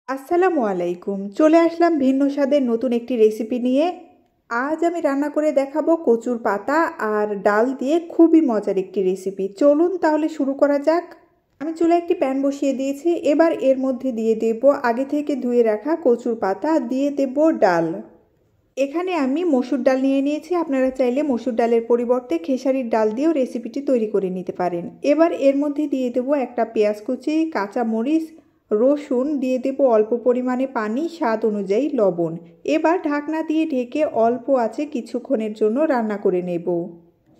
আসসালামু আলাইকুম। চলে আসলাম ভিন্ন স্বাদের নতুন একটি রেসিপি নিয়ে। আজ আমি রান্না করে দেখাবো কচুর পাতা আর ডাল দিয়ে খুবই মজার একটি রেসিপি। চলুন তাহলে শুরু করা যাক। আমি চুলায় একটি প্যান বসিয়ে দিয়েছি। এবার এর মধ্যে দিয়ে দেব আগে থেকে ধুয়ে রাখা কচুর পাতা, দিয়ে দেব ডাল। এখানে আমি মসুর ডাল নিয়ে নিয়েছি। আপনারা চাইলে মসুর ডালের পরিবর্তে খেসারির ডাল দিয়েও রেসিপিটি তৈরি করে নিতে পারেন। এবার এর মধ্যে দিয়ে দেব একটা পেঁয়াজ কুচি, কাঁচা মরিচ, রসুন, দিয়ে দেব অল্প পরিমাণে পানি, স্বাদ অনুযায়ী লবণ। এবার ঢাকনা দিয়ে ঢেকে অল্প আঁচে কিছুক্ষণের জন্য রান্না করে নেব।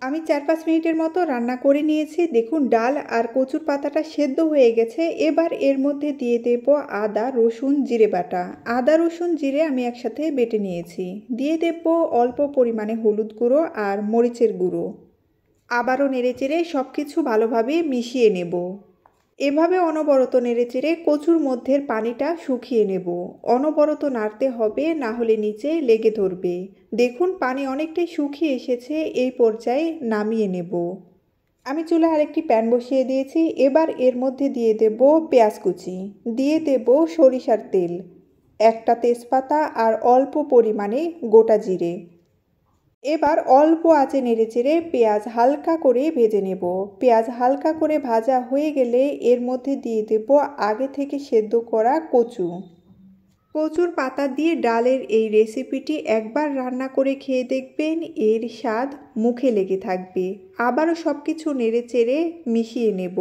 আমি 4-5 মিনিটের মতো রান্না করে নিয়েছি। দেখুন ডাল আর কচুর পাতাটা সেদ্ধ হয়ে গেছে। এবার এর মধ্যে দিয়ে দেব আদা, রসুন, জিরে বাটা। আদা, রসুন, জিরে আমি একসাথে বেটে নিয়েছি। দিয়ে দেব অল্প পরিমাণে হলুদ গুঁড়ো আর মরিচের গুঁড়ো। আবারও নেড়েচেড়ে সব কিছু ভালোভাবে মিশিয়ে নেব। এভাবে অনবরত নেড়েচেড়ে কচুর মধ্যের পানিটা শুকিয়ে নেব। অনবরত নাড়তে হবে, না হলে নিচে লেগে ধরবে। দেখুন পানি অনেকটাই শুকিয়ে এসেছে। এই পর্যায়ে নামিয়ে নেব। আমি চুলায় আরেকটি প্যান বসিয়ে দিয়েছি। এবার এর মধ্যে দিয়ে দেব পেঁয়াজ কুচি, দিয়ে দেব সরিষার তেল, একটা তেজপাতা আর অল্প পরিমাণে গোটা জিরে। এবার অল্প আঁচে নেড়েচেড়ে পেঁয়াজ হালকা করে ভেজে নেব। পেঁয়াজ হালকা করে ভাজা হয়ে গেলে এর মধ্যে দিয়ে দেব আগে থেকে সেদ্ধ করা কচু। কচুর পাতা দিয়ে ডালের এই রেসিপিটি একবার রান্না করে খেয়ে দেখবেন, এর স্বাদ মুখে লেগে থাকবে। আবারও সব কিছু নেড়েচেড়ে মিশিয়ে নেব।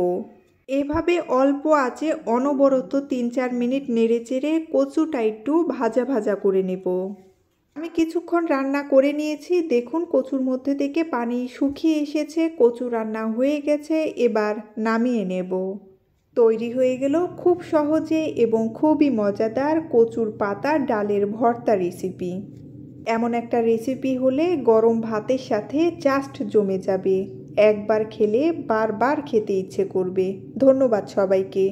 এভাবে অল্প আঁচে অনবরত 3-4 মিনিট নেড়েচেড়ে কচুটা একটু ভাজা ভাজা করে নেব। আমি কিছুক্ষণ রান্না করে নিয়েছি। দেখুন কচুর মধ্যে থেকে পানি শুকিয়ে এসেছে, কচু রান্না হয়ে গেছে। এবার নামিয়ে নেব। তৈরি হয়ে গেল খুব সহজে এবং খুবই মজাদার কচুর পাতা ডালের ভর্তা রেসিপি। এমন একটা রেসিপি হলে গরম ভাতের সাথে জাস্ট জমে যাবে। একবার খেলে বারবার খেতে ইচ্ছে করবে। ধন্যবাদ সবাইকে।